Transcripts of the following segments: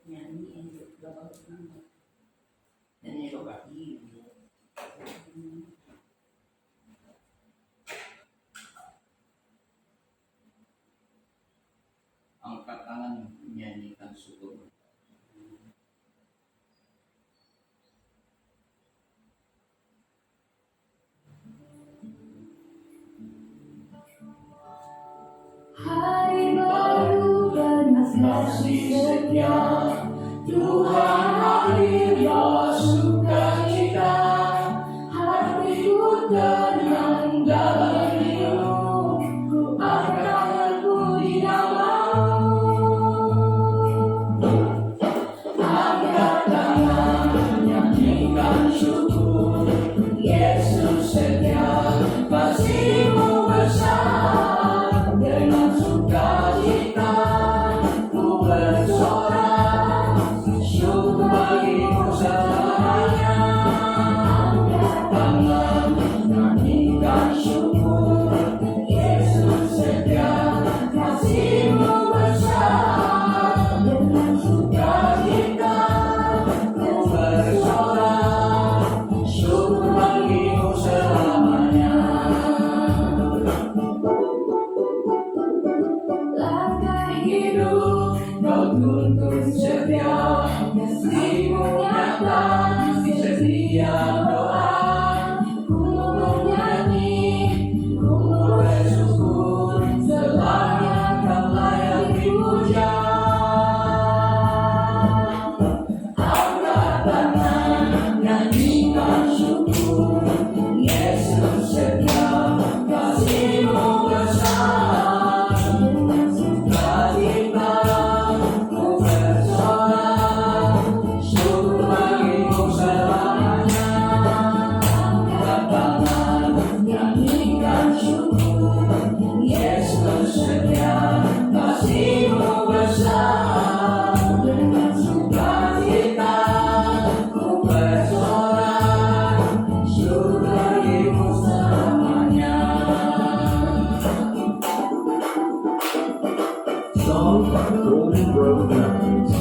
nyanyi untuk bapak nama Nyanyi bapak. Angkat tangan menyanyikan syukur. Hari baru dan kasih setia Tuhan akhirnya sukacita, hatiku tenang dalam Dia-Mu, ku akan puji nama-Mu. Angkat tangan, nyanyikan syukur, Yesus setia, kasih-Mu besar, dengan sukacita ku bersorak, syukur bagi-Mu selamanya. Angkat tangan, nyanyikan syukur, Yesus setia, kasih-Mu besar, dengan sukacita ku bersorak, syukur bagi-Mu selamanya. Langkah hidup Kau tuntun setia, kasih-Mu nyata di setiap doa. Ku menyanyi, ku bersyukur, selamanya Kau layak dipuja. Angkat tangan, nyanyikan syukur, Yesus setia, kasih-Mu besar, dengan sukacita ku bersorak, syukur bagi-Mu selamanya. Angkat tangan, nyanyikan syukur, Yesus setia, kasih-Mu besar, dengan sukacita ku bersorak, syukur bagi-Mu selamanya. Song by Golden Road Melodies.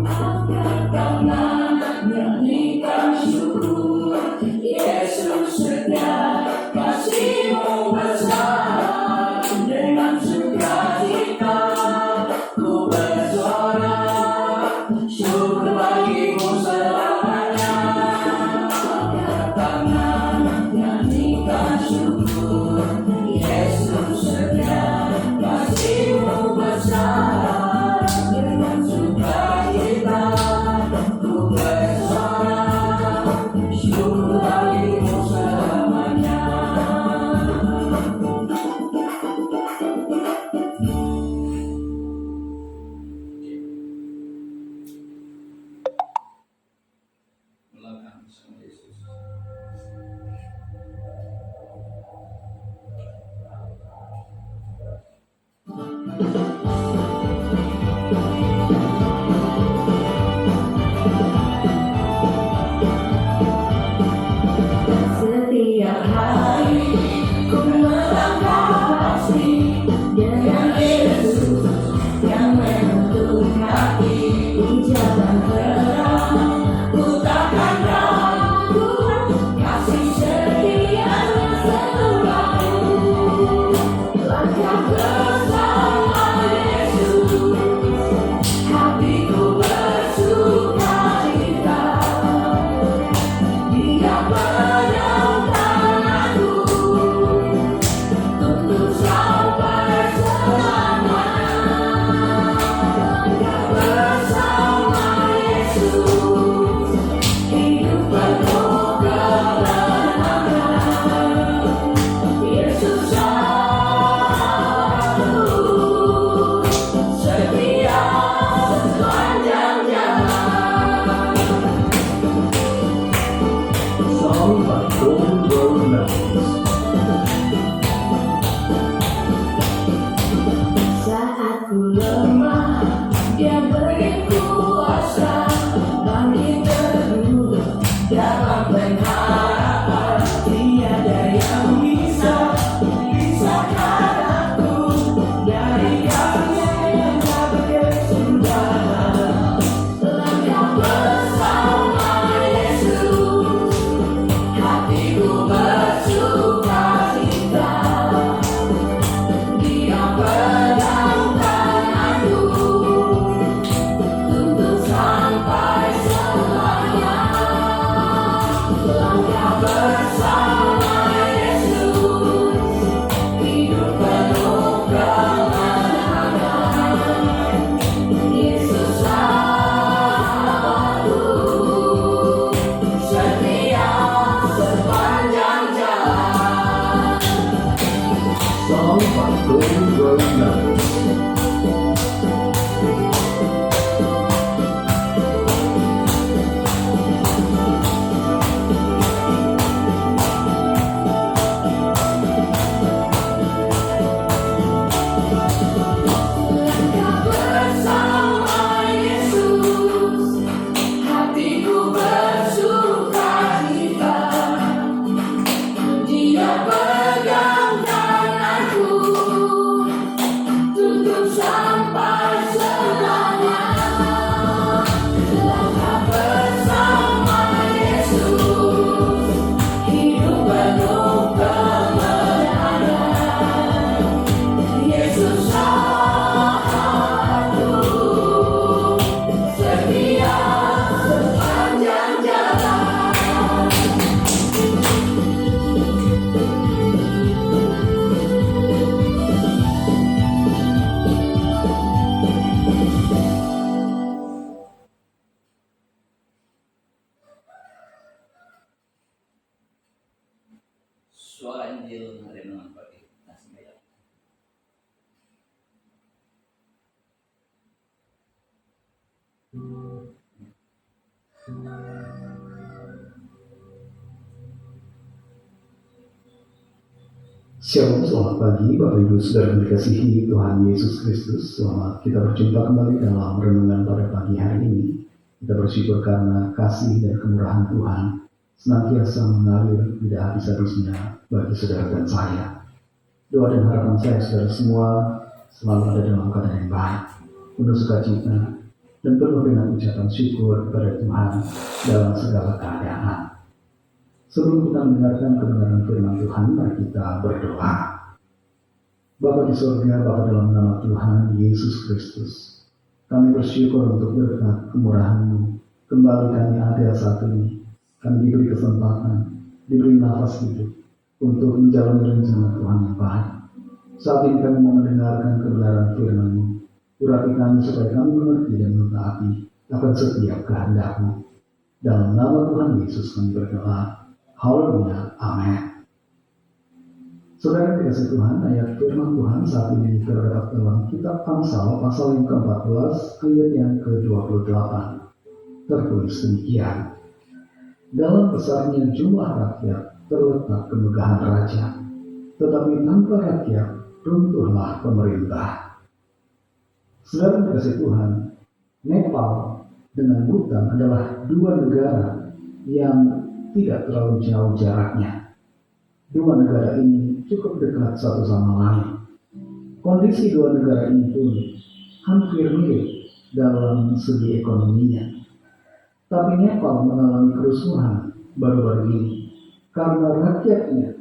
Angkat tangan, nyanyikan syukur, Yesus setia, kasih-Mu besar, dengan sukacita ku bersorak, syukur bagi-Mu selamanya. Angkat tangan, nyanyikan syukur, Yesus setia, kasih-Mu besar, dengan sukacita ku bersorak, syukur bagi-Mu selamanya. Melakukan sama Yesus. Setiap hari ku melangkah pasti dengan Yesus yang menuntun hati di jalan terang. Ku takkan ragu, kasih setianya selalu. Langkah bersama Yesus, hatiku bersukacita. Dia menyertai aku, tuntun sampai selamanya. Langkah bersama Yesus, hidup penuh kemenangan. Yesus selalu setia sepanjang jalan. Song by Golden Road Melodies. Saat ku lemah Dia beri kuasa bagi teguh dalam pengharapan. Tiada yang pisahkan aku dari kasih yang tak berkesudahan. Selangkah bersama Yesus, hatiku bersukacita. Dia pegang tanganku untuk sampai selamanya. Selangkah bersama Yesus, hidup penuh kemenangan. Yesus sahabatku, setia sepanjang jalan. Song by Golden Road Melody. Langkah bersama Yesus, hatiku bersukacita. Dia pegang tanganku untuk sampai selamanya. Langkah bersama Yesus, hidup penuh kemenangan. Yesus sahabatku, setia sepanjang jalan. Suara Injil renungan pagi kita sembahyang. Shalom, selamat pagi Bapak Ibu Saudara dikasihi Tuhan Yesus Kristus. Selamat kita berjumpa kembali dalam renungan pada pagi hari ini. Kita bersyukur karena kasih dan kemurahan Tuhan senantiasa mengalir tidak habis-habisnya bagi saudara dan saya. Doa dan harapan saya saudara semua selalu ada dalam keadaan yang baik, penuh sukacita, dan penuh dengan ucapan syukur kepada Tuhan dalam segala keadaan. Sebelum kita mendengarkan kebenaran firman Tuhan, mari kita berdoa. Bapa di surga, Bapa dalam nama Tuhan Yesus Kristus, kami bersyukur untuk berkat kemurahan-Mu. Kembali kami ada saat ini, kami diberi kesempatan, diberi nafas hidup untuk menjalani rencana Tuhan yang baik. Saat ini kami mau mendengarkan kebenaran firman-Mu. Urapi kami supaya kami mengerti dan mentaati akan setiap kehendak-Mu. Dalam nama Tuhan Yesus kami berdoa. Haleluya, amin. Saudara dikasih Tuhan, ayat firman Tuhan saat ini terdapat dalam kitab Amsal pasal yang ke-14 ayat yang ke-28. Tertulis demikian: dalam besarnya jumlah rakyat terletak kemegahan raja, tetapi tanpa rakyat runtuhlah pemerintah. Saudara dikasih Tuhan, Nepal dengan Bhutan adalah dua negara yang tidak terlalu jauh jaraknya. Dua negara ini cukup dekat satu sama lain. Kondisi dua negara ini pun hampir mirip dalam segi ekonominya. Tapi Nepal mengalami kerusuhan baru-baru ini karena rakyatnya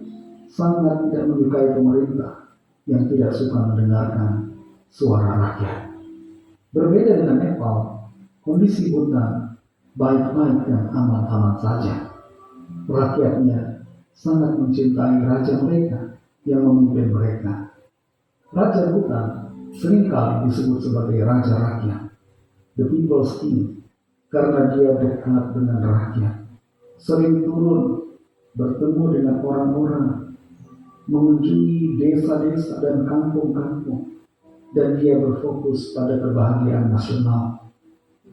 sangat tidak menyukai pemerintah yang tidak suka mendengarkan suara rakyat. Berbeda dengan Nepal, kondisi Bhutan baik-baik dan aman-aman saja. Rakyatnya sangat mencintai raja mereka yang memimpin mereka. Raja Bhutan seringkali disebut sebagai raja rakyat, the people's king, karena dia dekat dengan rakyat, sering turun bertemu dengan orang-orang, mengunjungi desa-desa dan kampung-kampung, dan dia berfokus pada kebahagiaan nasional.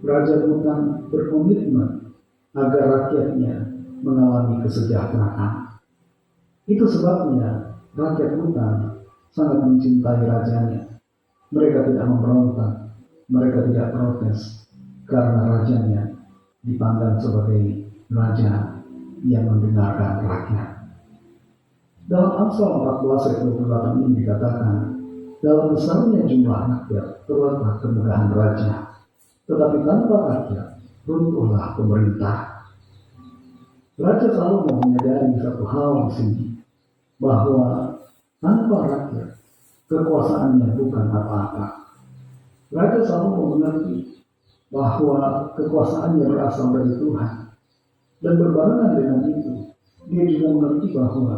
Raja Bhutan berkomitmen agar rakyatnya mengalami kesejahteraan. Itu sebabnya rakyat Bhutan sangat mencintai rajanya. Mereka tidak memberontak, mereka tidak protes karena rajanya dipandang sebagai raja yang mendengarkan rakyat. Dalam Amsal 14 ayat 28 ini dikatakan, dalam besarnya jumlah rakyat terletak kemegahan raja, tetapi tanpa rakyat runtuhlah pemerintah. Raja Salomo menyadari satu hal di sini, bahwa tanpa rakyat kekuasaannya bukan apa-apa. Raja Salomo mengerti bahwa kekuasaannya berasal dari Tuhan, dan berbarengan dengan itu dia juga mengerti bahwa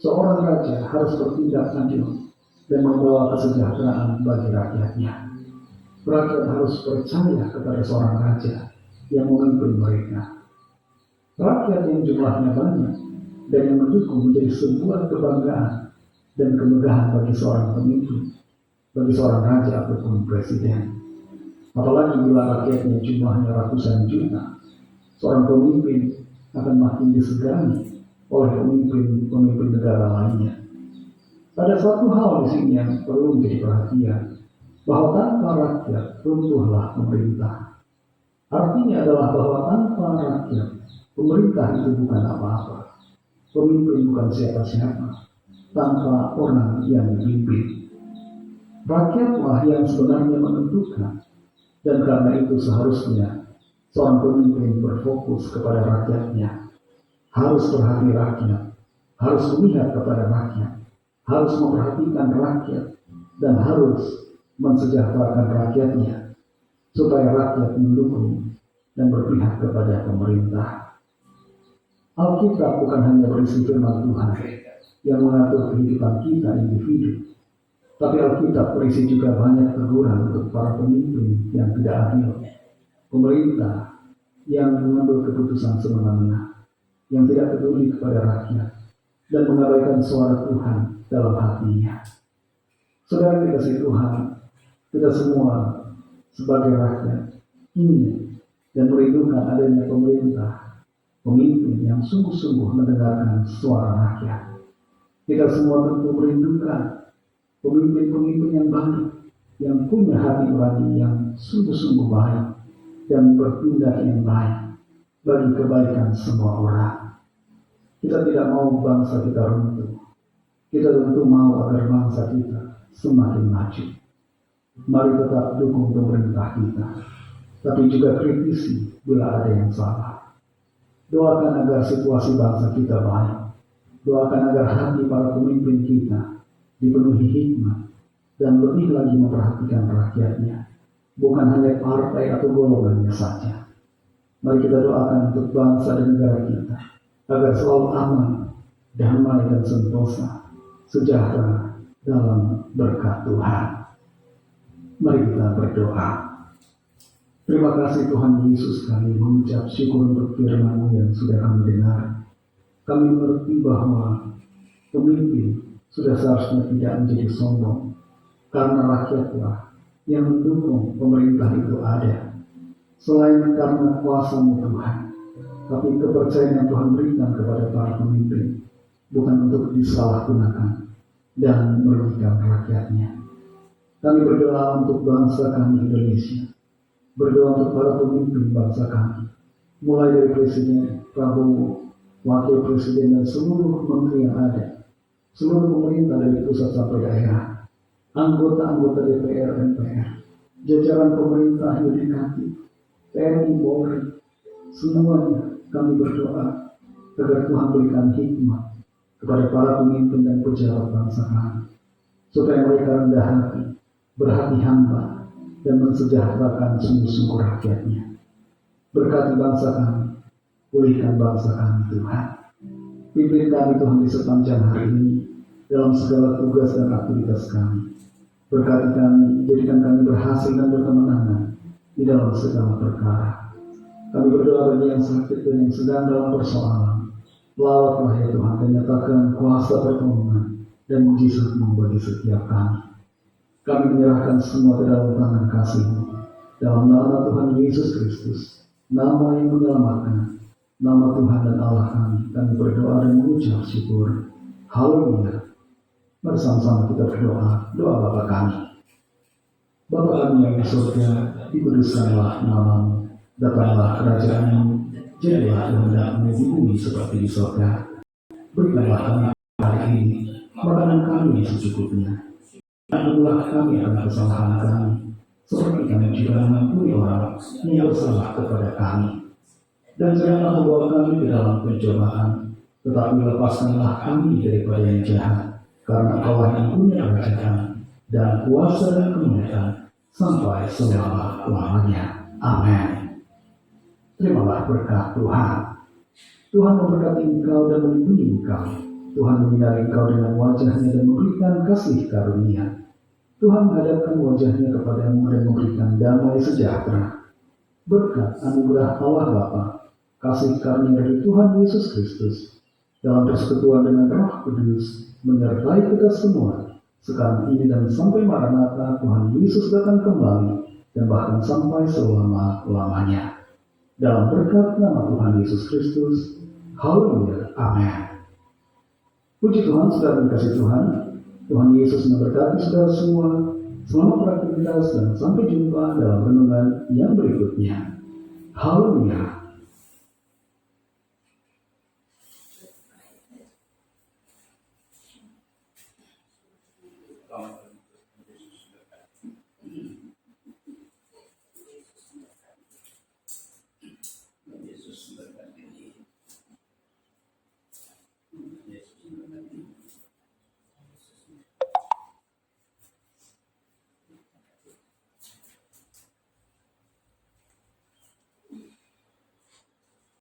seorang raja harus bertindak adil dan membawa kesejahteraan bagi rakyatnya. Rakyat harus percaya kepada seorang raja yang memimpin mereka. Rakyat yang jumlahnya banyak dan yang mendukung menjadi sebuah kebanggaan dan kemegahan bagi seorang pemimpin, bagi seorang raja ataupun presiden. Apalagi bila rakyatnya jumlahnya ratusan juta, seorang pemimpin akan makin disegani oleh pemimpin negara lainnya. Ada satu hal di sini yang perlu menjadi perhatian, bahwa tanpa rakyat runtuhlah pemerintah. Artinya adalah bahwa tanpa rakyat, pemerintah itu bukan apa-apa. Pemimpin bukan siapa-siapa tanpa orang yang dipimpin. Rakyatlah yang sebenarnya menentukan, dan karena itu seharusnya seorang pemimpin berfokus kepada rakyatnya, harus berhati rakyat, harus melihat kepada rakyat, harus memperhatikan rakyat, dan harus mensejahterakan rakyatnya, supaya rakyat mendukung dan berpihak kepada pemerintah. Alkitab bukan hanya berisi firman Tuhan yang mengatur kehidupan kita individu, tapi Alkitab berisi juga banyak teguran untuk para pemimpin yang tidak adil, pemerintah yang mengambil keputusan semena-mena, yang tidak peduli kepada rakyat, dan mengabaikan suara Tuhan dalam hatinya. Saudara dikasihi Tuhan, kita semua sebagai rakyat ingin dan merindukan adanya pemerintah, pemimpin yang sungguh-sungguh mendengarkan suara rakyat. Kita semua tentu merindukan pemimpin-pemimpin yang baik, yang punya hati nurani yang sungguh-sungguh baik dan bertindak yang baik bagi kebaikan semua orang. Kita tidak mau bangsa kita runtuh. Kita tentu mau agar bangsa kita semakin maju. Mari tetap dukung pemerintah kita, tapi juga kritisi bila ada yang salah. Doakan agar situasi bangsa kita baik. Doakan agar hati para pemimpin kita dipenuhi hikmat dan lebih lagi memperhatikan rakyatnya, bukan hanya partai atau golongannya saja. Mari kita doakan untuk bangsa dan negara kita agar selalu aman, damai dan sentosa, sejahtera dalam berkat Tuhan. Mari kita berdoa. Terima kasih Tuhan Yesus, kami mengucap syukur untuk firman-Mu yang sudah kami dengar. Kami mengerti bahwa pemimpin sudah seharusnya tidak menjadi sombong, karena rakyatlah yang mendukung pemerintah itu ada. Selain karena kuasa-Mu Tuhan, tapi kepercayaan yang Tuhan berikan kepada para pemimpin bukan untuk disalahgunakan dan merugikan rakyatnya. Kami berdoa untuk bangsa kami Indonesia, berdoa untuk para pemimpin bangsa kami, mulai dari Presiden Prabowo, Wakil Presiden dan seluruh menteri yang ada, seluruh pemerintah dari pusat sampai daerah, anggota-anggota DPR, MPR, jajaran pemerintah yudikatif, TNI, Polri, semuanya kami berdoa agar Tuhan berikan hikmat kepada para pemimpin dan pejabat bangsa kami, supaya mereka rendah hati, berhati hamba, dan mensejahterakan sungguh-sungguh rakyatnya. Berkati bangsa kami, pulihkan bangsa kami Tuhan. Pimpin kami Tuhan di sepanjang hari ini dalam segala tugas dan aktivitas kami. Berkati kami, jadikan kami berhasil dan berkemenangan di dalam segala perkara. Kami berdoa bagi yang sakit dan yang sedang dalam persoalan. Lawatlah ya Tuhan, dan nyatakan kuasa pertolongan dan mujizat-Mu bagi setiap kami. Kami menyerahkan semua ke dalam tangan kasih-Mu. Dalam nama Tuhan Yesus Kristus, nama yang menyelamatkan, nama Tuhan dan Allah kami berdoa dan mengucap syukur. Haleluya. Bersama-sama kita berdoa, doa Bapa kami. Bapa kami yang di surga, dikuduskanlah namamu, datanglah kerajaanmu, jadilah kehendakmu di bumi seperti di surga. Berikanlah kami hari ini makanan kami secukupnya. Ampunilah kami akan kesalahan kami, seperti kami juga mengampuni orang yang bersalah kepada kami. Dan janganlah membawa kami ke dalam pencobaan, tetapi lepaskanlah kami daripada yang jahat, karena Engkau yang punya kerajaan dan kuasa dan kemuliaan sampai selama-lamanya. Amin. Terimalah berkat Tuhan. Tuhan memberkati engkau dan melindungi engkau. Tuhan menyinari engkau dengan wajahnya dan memberikan kasih karunia. Tuhan menghadapkan wajahnya kepadamu dan memberikan damai sejahtera. Berkat anugerah Allah Bapa, kasih karunia dari Tuhan Yesus Kristus, dalam persekutuan dengan Roh Kudus, menyertai kita semua, sekarang ini dan sampai Maranatha Tuhan Yesus datang kembali, dan bahkan sampai selama-lamanya. Dalam berkat nama Tuhan Yesus Kristus, haleluya, amin. Puji Tuhan, saudara dikasih Tuhan. Tuhan Yesus memberkati saudara semua. Selamat beraktivitas dan sampai jumpa dalam renungan yang berikutnya. Haleluya.